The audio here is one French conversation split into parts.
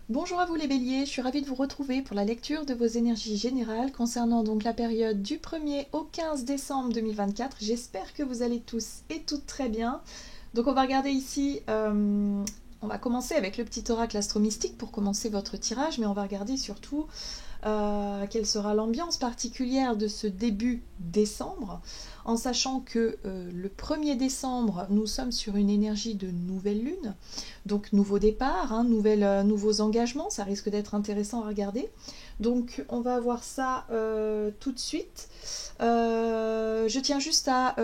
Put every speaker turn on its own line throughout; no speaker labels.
Bonjour à vous les béliers, je suis ravie de vous retrouver pour la lecture de vos énergies générales concernant donc la période du 1er au 15 décembre 2024. J'espère que vous allez tous et toutes très bien. Donc on va regarder ici, on va commencer avec le petit oracle astro-mystique pour commencer votre tirage, mais on va regarder surtout quelle sera l'ambiance particulière de ce début décembre, en sachant que le 1er décembre, nous sommes sur une énergie de nouvelle lune, donc nouveau départ, hein, nouveaux engagements, ça risque d'être intéressant à regarder. Donc on va voir ça tout de suite. Je tiens juste à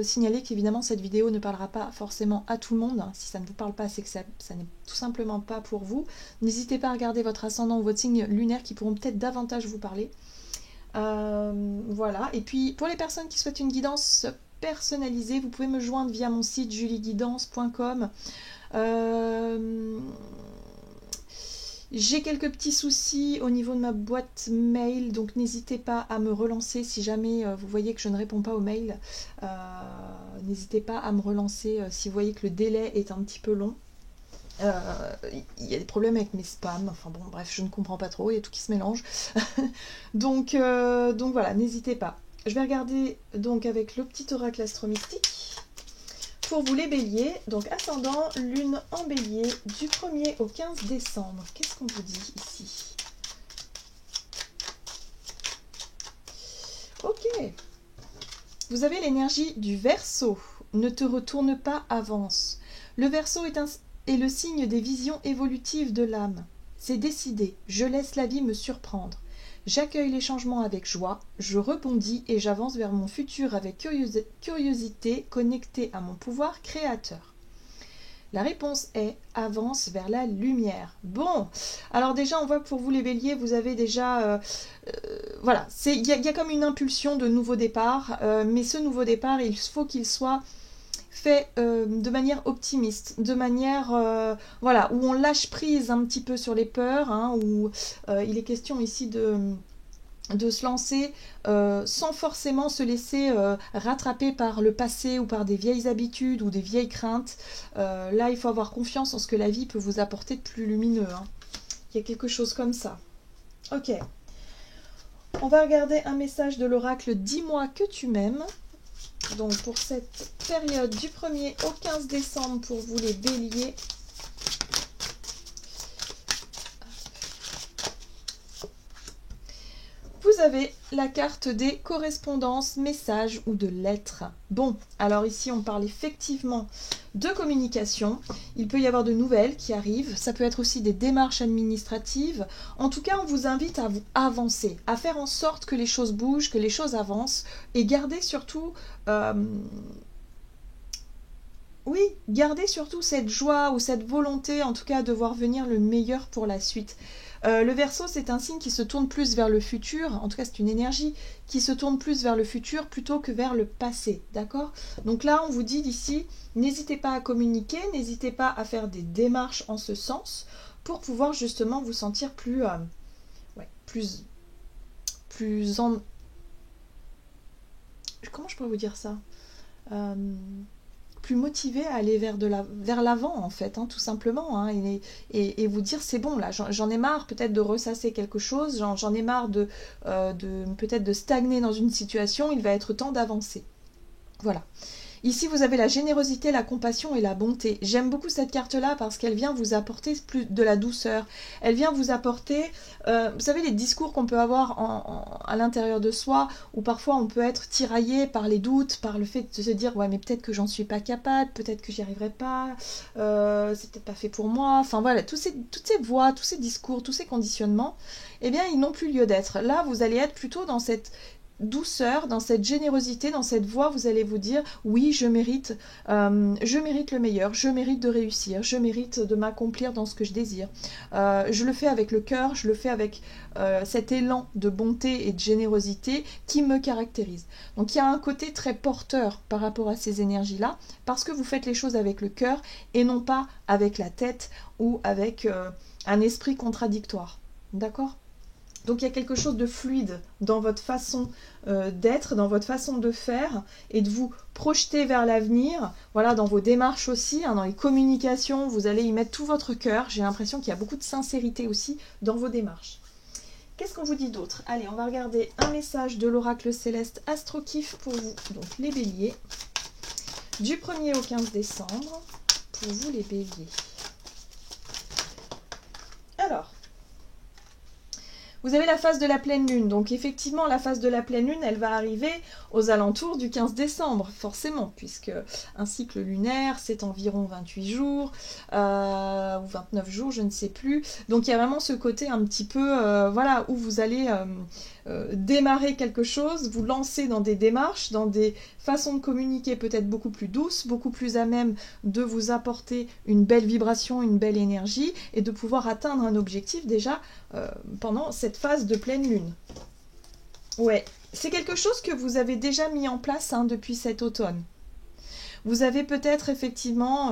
signaler qu'évidemment cette vidéo ne parlera pas forcément à tout le monde. Si ça ne vous parle pas, c'est que ça n'est tout simplement pas pour vous. N'hésitez pas à regarder votre ascendant ou votre signe lunaire qui pourront peut-être davantage vous parler. Voilà, et puis pour les personnes qui souhaitent une guidance personnalisée, vous pouvez me joindre via mon site julieguidance.com. J'ai quelques petits soucis au niveau de ma boîte mail, donc n'hésitez pas à me relancer si jamais vous voyez que je ne réponds pas aux mails. N'hésitez pas à me relancer si vous voyez que le délai est un petit peu long. Il y a des problèmes avec mes spams, enfin bon bref, je ne comprends pas trop, il y a tout qui se mélange. donc voilà, n'hésitez pas. Je vais regarder donc avec le petit oracle astro-mystique. Pour vous les béliers, donc ascendant lune en bélier du 1er au 15 décembre. Qu'est-ce qu'on vous dit ici? Ok. Vous avez l'énergie du Verseau. Ne te retourne pas, avance. Le Verseau est le signe des visions évolutives de l'âme. C'est décidé, je laisse la vie me surprendre. J'accueille les changements avec joie, je rebondis et j'avance vers mon futur avec curiosité connectée à mon pouvoir créateur. La réponse est avance vers la lumière. Bon, alors déjà on voit que pour vous les béliers, vous avez déjà... voilà, il y a comme une impulsion de nouveau départ, mais ce nouveau départ, il faut qu'il soit fait de manière optimiste, de manière voilà, où on lâche prise un petit peu sur les peurs, hein, où il est question ici de se lancer sans forcément se laisser rattraper par le passé ou par des vieilles habitudes ou des vieilles craintes. Là, il faut avoir confiance en ce que la vie peut vous apporter de plus lumineux. Hein. Il y a quelque chose comme ça. Ok. On va regarder un message de l'oracle « Dis-moi que tu m'aimes ». Donc pour cette période du 1er au 15 décembre pour vous les béliers. Vous avez la carte des correspondances, messages ou de lettres. Bon, alors ici on parle effectivement de communication. Il peut y avoir de nouvelles qui arrivent. Ça peut être aussi des démarches administratives. En tout cas, on vous invite à vous avancer, à faire en sorte que les choses bougent, que les choses avancent et garder surtout... oui, gardez surtout cette joie ou cette volonté, en tout cas, de voir venir le meilleur pour la suite. Le Verseau, c'est un signe qui se tourne plus vers le futur, en tout cas c'est une énergie qui se tourne plus vers le futur plutôt que vers le passé, d'accord? Donc là, on vous dit d'ici, n'hésitez pas à communiquer, n'hésitez pas à faire des démarches en ce sens pour pouvoir justement vous sentir plus en... Comment je pourrais vous dire ça? Plus motivé à aller vers l'avant en fait, hein, tout simplement, hein, et vous dire c'est bon là, j'en ai marre peut-être de ressasser quelque chose, j'en ai marre de peut-être de stagner dans une situation, il va être temps d'avancer. Voilà. Ici, vous avez la générosité, la compassion et la bonté. J'aime beaucoup cette carte-là parce qu'elle vient vous apporter plus de la douceur. Elle vient vous apporter, vous savez, les discours qu'on peut avoir à l'intérieur de soi, où parfois on peut être tiraillé par les doutes, par le fait de se dire « ouais, mais peut-être que j'en suis pas capable, peut-être que j'y arriverai pas, c'est peut-être pas fait pour moi ». Enfin voilà, toutes ces voix, tous ces discours, tous ces conditionnements, eh bien, ils n'ont plus lieu d'être. Là, vous allez être plutôt dans cette douceur, dans cette générosité, dans cette voie, vous allez vous dire oui, je mérite le meilleur, je mérite de réussir, je mérite de m'accomplir dans ce que je désire. Je le fais avec le cœur, je le fais avec cet élan de bonté et de générosité qui me caractérise. Donc il y a un côté très porteur par rapport à ces énergies-là, parce que vous faites les choses avec le cœur et non pas avec la tête ou avec un esprit contradictoire. D'accord ? Donc il y a quelque chose de fluide dans votre façon d'être, dans votre façon de faire et de vous projeter vers l'avenir. Voilà, dans vos démarches aussi, hein, dans les communications, vous allez y mettre tout votre cœur. J'ai l'impression qu'il y a beaucoup de sincérité aussi dans vos démarches. Qu'est-ce qu'on vous dit d'autre? Allez, on va regarder un message de l'oracle céleste Astro-Kiff pour vous, donc les béliers, du 1er au 15 décembre, pour vous les béliers. Alors, vous avez la phase de la pleine lune, donc effectivement la phase de la pleine lune, elle va arriver aux alentours du 15 décembre, forcément, puisque un cycle lunaire, c'est environ 28 jours, ou 29 jours, je ne sais plus. Donc il y a vraiment ce côté un petit peu, voilà, où vous allez démarrer quelque chose, vous lancer dans des démarches, dans des façons de communiquer peut-être beaucoup plus douces, beaucoup plus à même de vous apporter une belle vibration, une belle énergie, et de pouvoir atteindre un objectif déjà pendant cette phase de pleine lune. Ouais, c'est quelque chose que vous avez déjà mis en place hein, depuis cet automne. Vous avez peut-être effectivement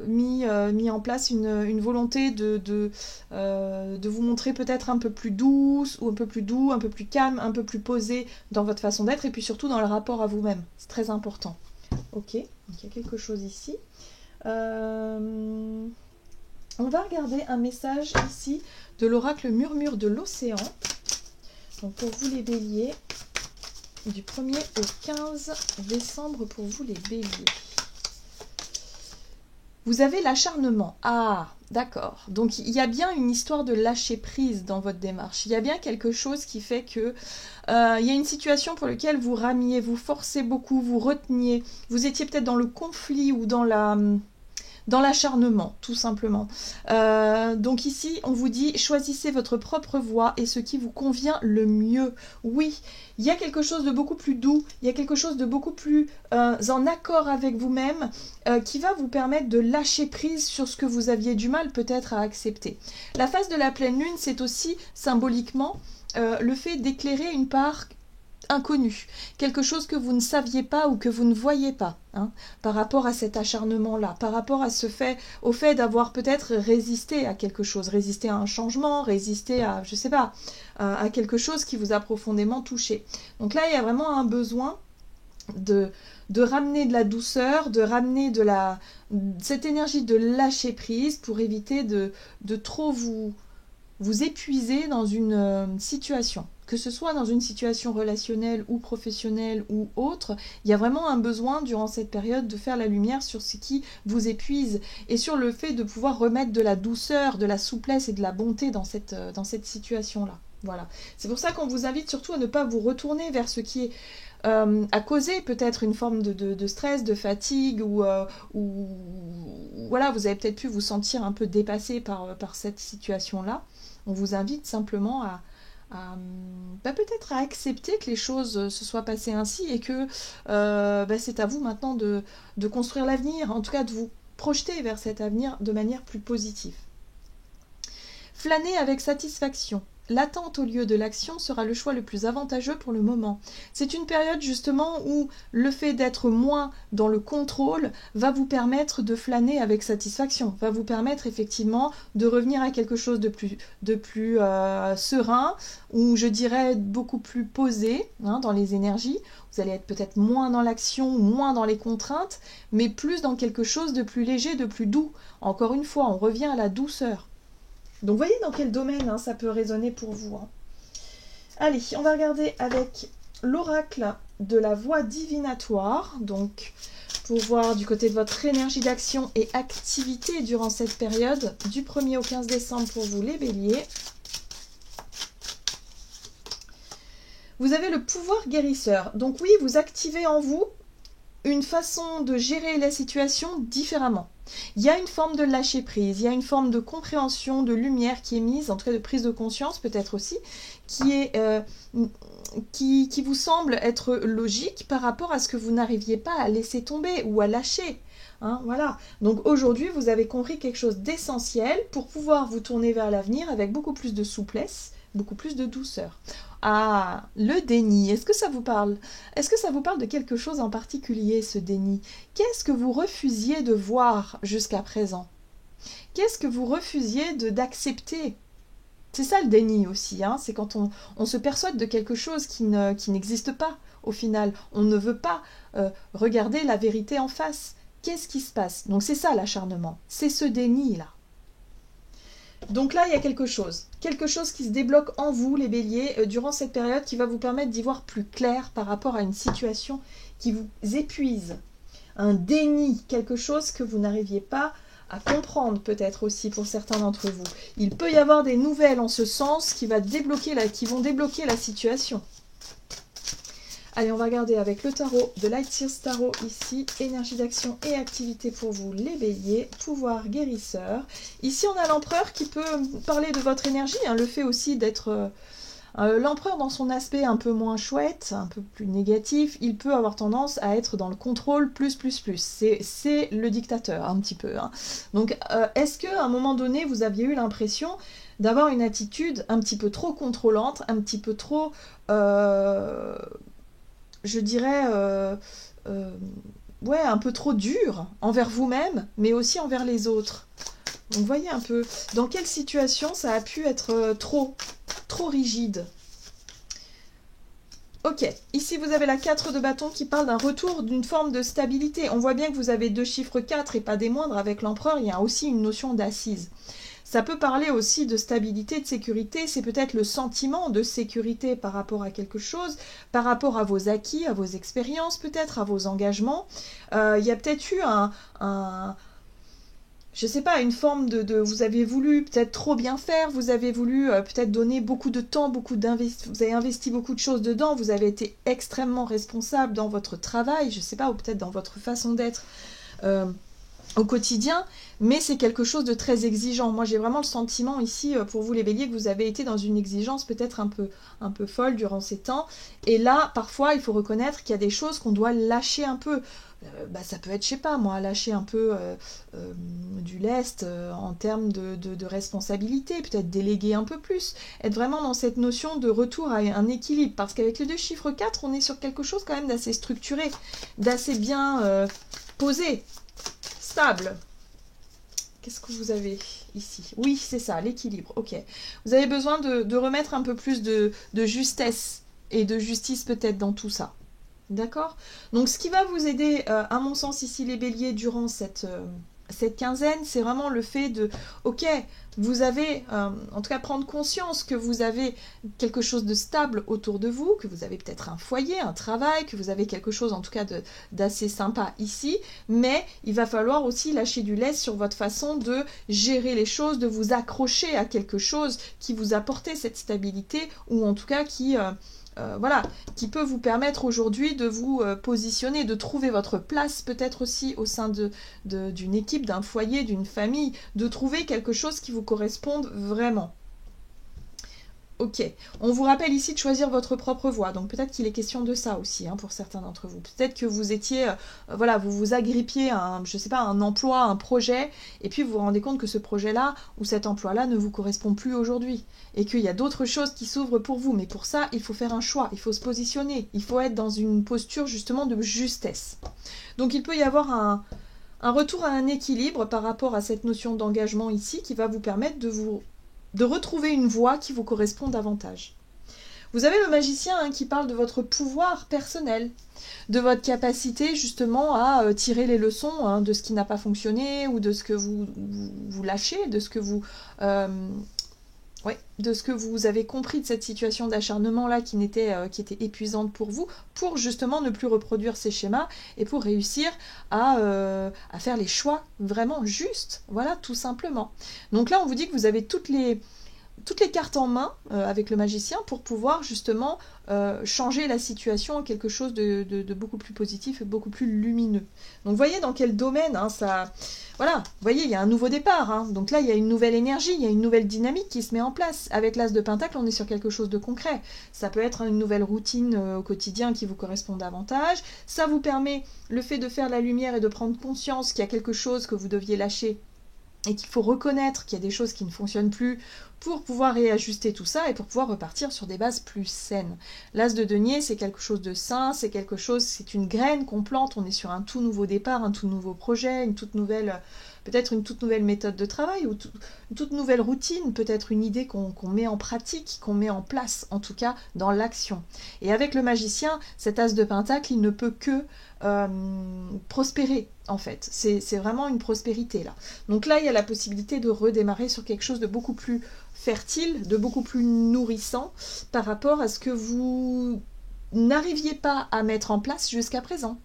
mis en place une volonté de vous montrer peut-être un peu plus douce, ou un peu plus doux, un peu plus calme, un peu plus posé dans votre façon d'être, et puis surtout dans le rapport à vous-même. C'est très important. Ok, donc il y a quelque chose ici. On va regarder un message ici de l'oracle Murmure de l'Océan. Donc pour vous les béliers, du 1er au 15 décembre pour vous les béliers. Vous avez l'acharnement. Ah, d'accord. Donc il y a bien une histoire de lâcher prise dans votre démarche. Il y a bien quelque chose qui fait que il y a une situation pour laquelle vous ramiez, vous forcez beaucoup, vous reteniez. Vous étiez peut-être dans le conflit ou dans l'acharnement, tout simplement. Donc ici, on vous dit, choisissez votre propre voie et ce qui vous convient le mieux. Oui, il y a quelque chose de beaucoup plus doux, il y a quelque chose de beaucoup plus en accord avec vous-même qui va vous permettre de lâcher prise sur ce que vous aviez du mal peut-être à accepter. La phase de la pleine lune, c'est aussi symboliquement le fait d'éclairer une part inconnu, quelque chose que vous ne saviez pas ou que vous ne voyez pas, hein, par rapport à cet acharnement-là, par rapport à au fait d'avoir peut-être résisté à quelque chose, résisté à un changement, résisté à, je sais pas, à quelque chose qui vous a profondément touché. Donc là, il y a vraiment un besoin de ramener de la douceur, de ramener cette énergie de lâcher prise pour éviter de trop vous épuiser dans une situation. Que ce soit dans une situation relationnelle ou professionnelle ou autre, il y a vraiment un besoin durant cette période de faire la lumière sur ce qui vous épuise et sur le fait de pouvoir remettre de la douceur, de la souplesse et de la bonté dans cette situation-là. Voilà. C'est pour ça qu'on vous invite surtout à ne pas vous retourner vers ce qui est à causer peut-être une forme de stress, de fatigue ou voilà, vous avez peut-être pu vous sentir un peu dépassé par cette situation-là. On vous invite simplement à peut-être à accepter que les choses se soient passées ainsi et que c'est à vous maintenant de construire l'avenir, en tout cas de vous projeter vers cet avenir de manière plus positive. Flâner avec satisfaction. L'attente au lieu de l'action sera le choix le plus avantageux pour le moment. C'est une période justement où le fait d'être moins dans le contrôle va vous permettre de flâner avec satisfaction, va vous permettre effectivement de revenir à quelque chose de plus serein, ou je dirais beaucoup plus posé hein, dans les énergies. Vous allez être peut-être moins dans l'action, moins dans les contraintes, mais plus dans quelque chose de plus léger, de plus doux. Encore une fois, on revient à la douceur. Donc voyez dans quel domaine hein, ça peut résonner pour vous. Hein. Allez, on va regarder avec l'oracle de la voie divinatoire, donc pour voir du côté de votre énergie d'action et activité durant cette période, du 1er au 15 décembre pour vous les béliers. Vous avez le pouvoir guérisseur. Donc oui, vous activez en vous une façon de gérer la situation différemment. Il y a une forme de lâcher prise, il y a une forme de compréhension, de lumière qui est mise, en tout cas de prise de conscience peut-être aussi, qui vous semble être logique par rapport à ce que vous n'arriviez pas à laisser tomber ou à lâcher. Hein, voilà. Donc aujourd'hui, vous avez compris quelque chose d'essentiel pour pouvoir vous tourner vers l'avenir avec beaucoup plus de souplesse, beaucoup plus de douceur. Ah, le déni, est-ce que ça vous parle? Est-ce que ça vous parle de quelque chose en particulier, ce déni? Qu'est-ce que vous refusiez de voir jusqu'à présent? Qu'est-ce que vous refusiez d'accepter? C'est ça le déni aussi, hein, c'est quand on se persuade de quelque chose qui n'existe pas au final. On ne veut pas regarder la vérité en face. Qu'est-ce qui se passe? Donc c'est ça l'acharnement, c'est ce déni-là. Donc là, il y a quelque chose qui se débloque en vous, les béliers, durant cette période qui va vous permettre d'y voir plus clair par rapport à une situation qui vous épuise. Un déni, quelque chose que vous n'arriviez pas à comprendre peut-être aussi pour certains d'entre vous. Il peut y avoir des nouvelles en ce sens qui vont débloquer la situation. Allez, on va regarder avec le tarot de Light Seers Tarot ici, énergie d'action et activité pour vous les béliers, pouvoir guérisseur. Ici on a l'empereur qui peut parler de votre énergie, hein, le fait aussi d'être l'empereur dans son aspect un peu moins chouette, un peu plus négatif, il peut avoir tendance à être dans le contrôle plus. C'est le dictateur un petit peu. Hein. Donc est-ce qu'à un moment donné vous aviez eu l'impression d'avoir une attitude un petit peu trop contrôlante, un petit peu trop... je dirais, ouais, un peu trop dur envers vous-même, mais aussi envers les autres. Donc voyez un peu dans quelle situation ça a pu être trop rigide. Ok, ici vous avez la 4 de bâton qui parle d'un retour d'une forme de stabilité. On voit bien que vous avez 2 chiffres 4 et pas des moindres avec l'empereur, il y a aussi une notion d'assise. Ça peut parler aussi de stabilité, de sécurité, c'est peut-être le sentiment de sécurité par rapport à quelque chose, par rapport à vos acquis, à vos expériences peut-être, à vos engagements. Il y a peut-être eu je sais pas, une forme vous avez voulu peut-être trop bien faire, vous avez voulu peut-être donner beaucoup de temps, vous avez investi beaucoup de choses dedans, vous avez été extrêmement responsable dans votre travail, je sais pas, ou peut-être dans votre façon d'être au quotidien, mais c'est quelque chose de très exigeant. Moi, j'ai vraiment le sentiment ici, pour vous les béliers, que vous avez été dans une exigence peut-être un peu folle durant ces temps. Et là, parfois, il faut reconnaître qu'il y a des choses qu'on doit lâcher un peu. Ça peut être, je sais pas moi, lâcher un peu du lest en termes de responsabilité, peut-être déléguer un peu plus, être vraiment dans cette notion de retour à un équilibre, parce qu'avec les 2 chiffres 4, on est sur quelque chose quand même d'assez structuré, d'assez bien posé, stable. Qu'est-ce que vous avez ici? Oui, c'est ça, l'équilibre, ok. Vous avez besoin de remettre un peu plus de justesse et de justice peut-être dans tout ça. D'accord? Donc ce qui va vous aider, à mon sens ici les béliers, durant cette quinzaine, c'est vraiment le fait de, ok, vous avez, en tout cas prendre conscience que vous avez quelque chose de stable autour de vous, que vous avez peut-être un foyer, un travail, que vous avez quelque chose en tout cas d'assez sympa ici, mais il va falloir aussi lâcher du lest sur votre façon de gérer les choses, de vous accrocher à quelque chose qui vous apportait cette stabilité, ou en tout cas qui... voilà, qui peut vous permettre aujourd'hui de vous positionner, de trouver votre place peut-être aussi au sein d'une équipe, d'un foyer, d'une famille, de trouver quelque chose qui vous corresponde vraiment. Ok, on vous rappelle ici de choisir votre propre voie, donc peut-être qu'il est question de ça aussi, hein, pour certains d'entre vous. Peut-être que vous étiez, voilà, vous vous agrippiez à je sais pas, un emploi, un projet, et puis vous vous rendez compte que ce projet-là, ou cet emploi-là ne vous correspond plus aujourd'hui, et qu'il y a d'autres choses qui s'ouvrent pour vous, mais pour ça, il faut faire un choix, il faut se positionner, il faut être dans une posture justement de justesse. Donc il peut y avoir un retour à un équilibre par rapport à cette notion d'engagement ici, qui va vous permettre de retrouver une voie qui vous correspond davantage. Vous avez le magicien, hein, qui parle de votre pouvoir personnel, de votre capacité justement à tirer les leçons, hein, de ce qui n'a pas fonctionné, ou de ce que vous lâchez, de ce que vous avez compris de cette situation d'acharnement là qui était épuisante pour vous, pour justement ne plus reproduire ces schémas et pour réussir à faire les choix vraiment justes, voilà, tout simplement. Donc là on vous dit que vous avez toutes les cartes en main avec le magicien pour pouvoir justement changer la situation en quelque chose de beaucoup plus positif et beaucoup plus lumineux. Donc voyez dans quel domaine, hein, ça... Voilà, vous voyez, il y a un nouveau départ, hein. Donc là il y a une nouvelle énergie, il y a une nouvelle dynamique qui se met en place. Avec l'As de Pentacle, on est sur quelque chose de concret. Ça peut être une nouvelle routine au quotidien qui vous correspond davantage. Ça vous permet, le fait de faire la lumière et de prendre conscience qu'il y a quelque chose que vous deviez lâcher, et qu'il faut reconnaître qu'il y a des choses qui ne fonctionnent plus pour pouvoir réajuster tout ça et pour pouvoir repartir sur des bases plus saines. L'as de denier, c'est quelque chose de sain, c'est quelque chose, c'est une graine qu'on plante, on est sur un tout nouveau départ, un tout nouveau projet, une toute nouvelle, peut-être une toute nouvelle méthode de travail, ou une toute nouvelle routine, peut-être une idée qu'on met en pratique, qu'on met en place, en tout cas dans l'action. Et avec le magicien, cet as de pentacle, il ne peut que prospérer, en fait. C'est vraiment une prospérité, là. Donc là, il y a la possibilité de redémarrer sur quelque chose de beaucoup plus fertile, de beaucoup plus nourrissant, par rapport à ce que vous n'arriviez pas à mettre en place jusqu'à présent.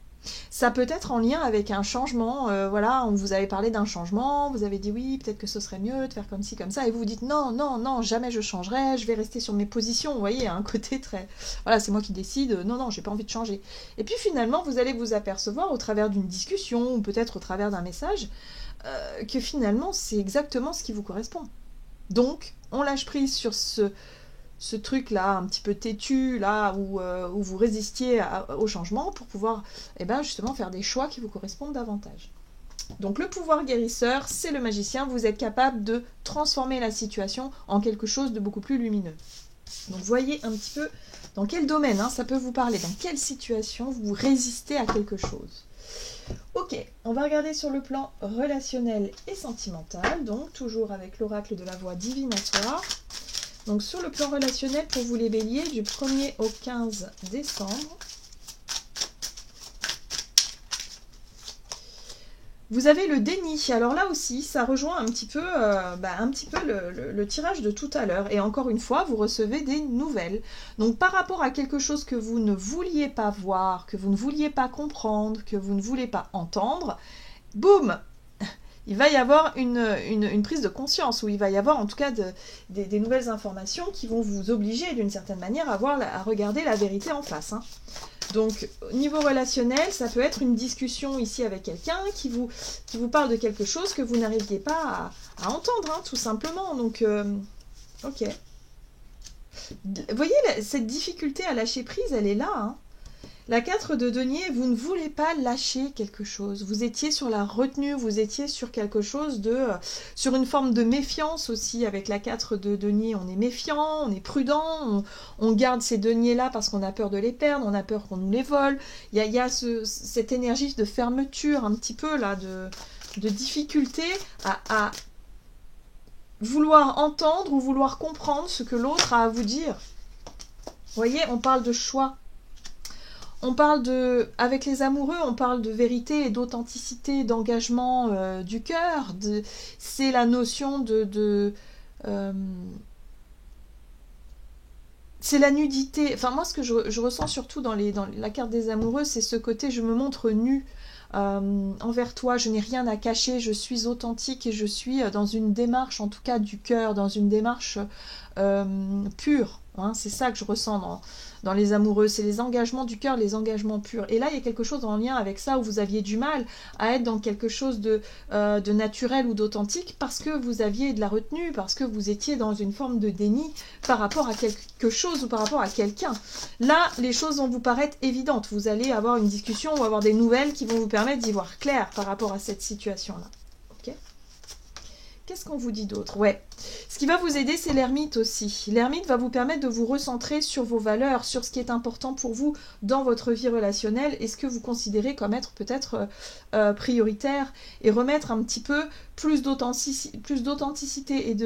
Ça peut être en lien avec un changement, voilà, on vous avait parlé d'un changement, vous avez dit oui, peut-être que ce serait mieux de faire comme ci, comme ça, et vous vous dites non, non, non, jamais je changerai, je vais rester sur mes positions, vous voyez, un côté très, voilà, c'est moi qui décide, non, non, j'ai pas envie de changer. Et puis finalement, vous allez vous apercevoir au travers d'une discussion, ou peut-être au travers d'un message, que finalement, c'est exactement ce qui vous correspond. Donc, on lâche prise sur ce truc-là, un petit peu têtu, là, où vous résistiez au changement pour pouvoir, justement, faire des choix qui vous correspondent davantage. Donc, le pouvoir guérisseur, c'est le magicien. Vous êtes capable de transformer la situation en quelque chose de beaucoup plus lumineux. Donc, voyez un petit peu dans quel domaine ça peut vous parler, dans quelle situation vous résistez à quelque chose. Ok, on va regarder sur le plan relationnel et sentimental, donc toujours avec l'oracle de la voix divinatoire. Donc sur le plan relationnel, pour vous les béliers, du 1er au 15 décembre, vous avez le déni. Alors là aussi, ça rejoint un petit peu le tirage de tout à l'heure. Et encore une fois, vous recevez des nouvelles. Donc par rapport à quelque chose que vous ne vouliez pas voir, que vous ne vouliez pas comprendre, que vous ne voulez pas entendre, boum, il va y avoir une prise de conscience, où il va y avoir en tout cas des nouvelles informations qui vont vous obliger d'une certaine manière à regarder la vérité en face. Donc, au niveau relationnel, ça peut être une discussion ici avec quelqu'un qui vous parle de quelque chose que vous n'arriviez pas à entendre, tout simplement. Donc, ok. Vous voyez, cette difficulté à lâcher prise, elle est là, La 4 de denier, vous ne voulez pas lâcher quelque chose. Vous étiez sur la retenue, vous étiez sur quelque chose sur une forme de méfiance aussi. Avec la 4 de denier, on est méfiant, on est prudent, on garde ces deniers-là parce qu'on a peur de les perdre, on a peur qu'on nous les vole. Il y a cette énergie de fermeture un petit peu là, de difficulté à vouloir entendre ou vouloir comprendre ce que l'autre a à vous dire. Vous voyez, on parle de choix. On parle avec les amoureux, on parle de vérité et d'authenticité, d'engagement du cœur. C'est la notion c'est la nudité. Enfin, moi, ce que je ressens surtout dans la carte des amoureux, c'est ce côté je me montre nue envers toi, je n'ai rien à cacher, je suis authentique et je suis dans une démarche, en tout cas du cœur, dans une démarche pure. C'est ça que je ressens dans les amoureux, c'est les engagements du cœur, les engagements purs. Et là, il y a quelque chose en lien avec ça où vous aviez du mal à être dans quelque chose de naturel ou d'authentique parce que vous aviez de la retenue, parce que vous étiez dans une forme de déni par rapport à quelque chose ou par rapport à quelqu'un. Là, les choses vont vous paraître évidentes. Vous allez avoir une discussion ou avoir des nouvelles qui vont vous permettre d'y voir clair par rapport à cette situation-là. Ok ? Qu'est-ce qu'on vous dit d'autre? Ouais. Ce qui va vous aider, c'est l'ermite aussi. L'ermite va vous permettre de vous recentrer sur vos valeurs, sur ce qui est important pour vous dans votre vie relationnelle et ce que vous considérez comme être peut-être prioritaire et remettre un petit peu plus d'authenticité et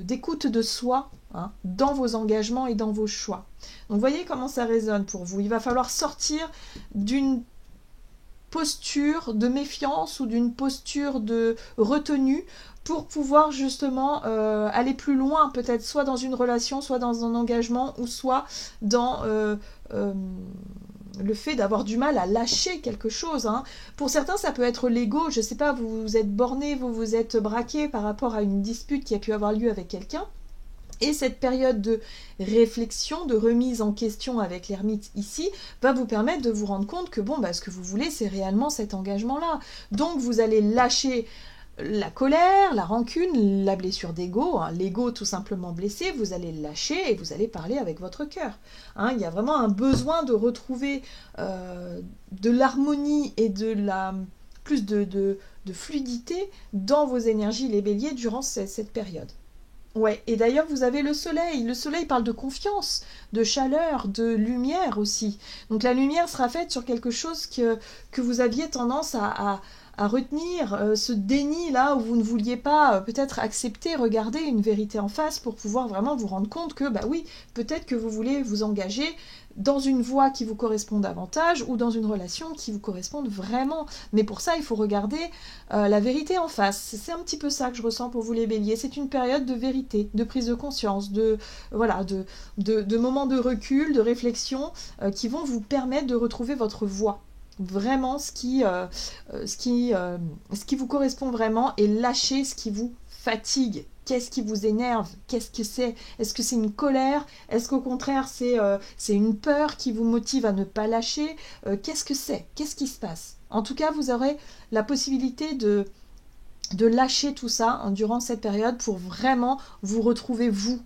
d'écoute de soi dans vos engagements et dans vos choix. Donc, voyez comment ça résonne pour vous. Il va falloir sortir d'une posture de méfiance ou d'une posture de retenue pour pouvoir justement aller plus loin, peut-être soit dans une relation, soit dans un engagement, ou soit dans le fait d'avoir du mal à lâcher quelque chose. Pour certains, ça peut être l'ego, je sais pas, vous êtes borné, vous vous êtes braqué par rapport à une dispute qui a pu avoir lieu avec quelqu'un. Et cette période de réflexion, de remise en question avec l'ermite ici, va vous permettre de vous rendre compte que ce que vous voulez, c'est réellement cet engagement-là. Donc vous allez lâcher la colère, la rancune, la blessure d'ego, l'ego tout simplement blessé, vous allez le lâcher et vous allez parler avec votre cœur. Il y a vraiment un besoin de retrouver de l'harmonie et de la plus de fluidité dans vos énergies, les béliers, durant cette période. Ouais, et d'ailleurs vous avez le soleil. Le soleil parle de confiance, de chaleur, de lumière aussi. Donc la lumière sera faite sur quelque chose que vous aviez tendance à retenir, ce déni là où vous ne vouliez pas peut-être accepter, regarder une vérité en face pour pouvoir vraiment vous rendre compte que bah oui, peut-être que vous voulez vous engager dans une voie qui vous correspond davantage ou dans une relation qui vous corresponde vraiment. Mais pour ça, il faut regarder la vérité en face. C'est un petit peu ça que je ressens pour vous les béliers. C'est une période de vérité, de prise de conscience, voilà, de moments de recul, de réflexion qui vont vous permettre de retrouver votre voie. Vraiment ce qui vous correspond vraiment et lâcher ce qui vous fatigue. Qu'est-ce qui vous énerve? Qu'est-ce que c'est? Est-ce que c'est une colère? Est-ce qu'au contraire c'est une peur qui vous motive à ne pas lâcher? Qu'est-ce que c'est? Qu'est-ce qui se passe? En tout cas, vous aurez la possibilité de lâcher tout ça hein, durant cette période pour vraiment vous retrouver vous.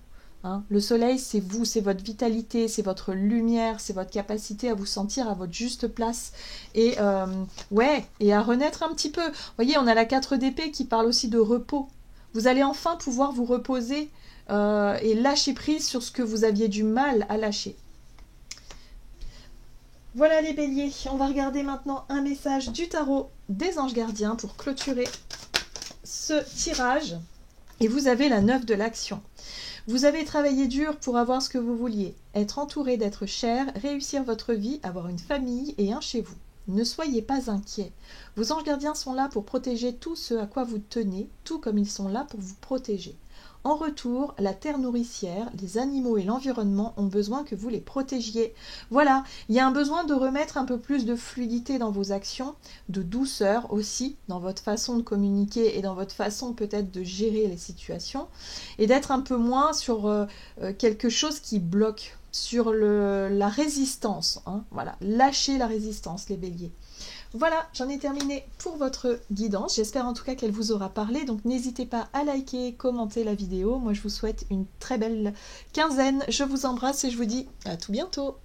Hein. Le soleil, c'est vous, c'est votre vitalité, c'est votre lumière, c'est votre capacité à vous sentir à votre juste place et et à renaître un petit peu. Vous voyez, on a la 4 d'épée qui parle aussi de repos. Vous allez enfin pouvoir vous reposer et lâcher prise sur ce que vous aviez du mal à lâcher. Voilà les béliers, on va regarder maintenant un message du tarot des anges gardiens pour clôturer ce tirage. Et vous avez la 9 de l'action. Vous avez travaillé dur pour avoir ce que vous vouliez, être entouré d'êtres chers, réussir votre vie, avoir une famille et un chez vous. Ne soyez pas inquiets. Vos anges gardiens sont là pour protéger tout ce à quoi vous tenez, tout comme ils sont là pour vous protéger. En retour, la terre nourricière, les animaux et l'environnement ont besoin que vous les protégiez. Voilà, il y a un besoin de remettre un peu plus de fluidité dans vos actions, de douceur aussi dans votre façon de communiquer et dans votre façon peut-être de gérer les situations, et d'être un peu moins sur quelque chose qui bloque, sur la résistance. Hein. Voilà, lâchez la résistance les béliers. Voilà, j'en ai terminé pour votre guidance. J'espère en tout cas qu'elle vous aura parlé. Donc n'hésitez pas à liker, commenter la vidéo. Moi je vous souhaite une très belle quinzaine. Je vous embrasse et je vous dis à tout bientôt.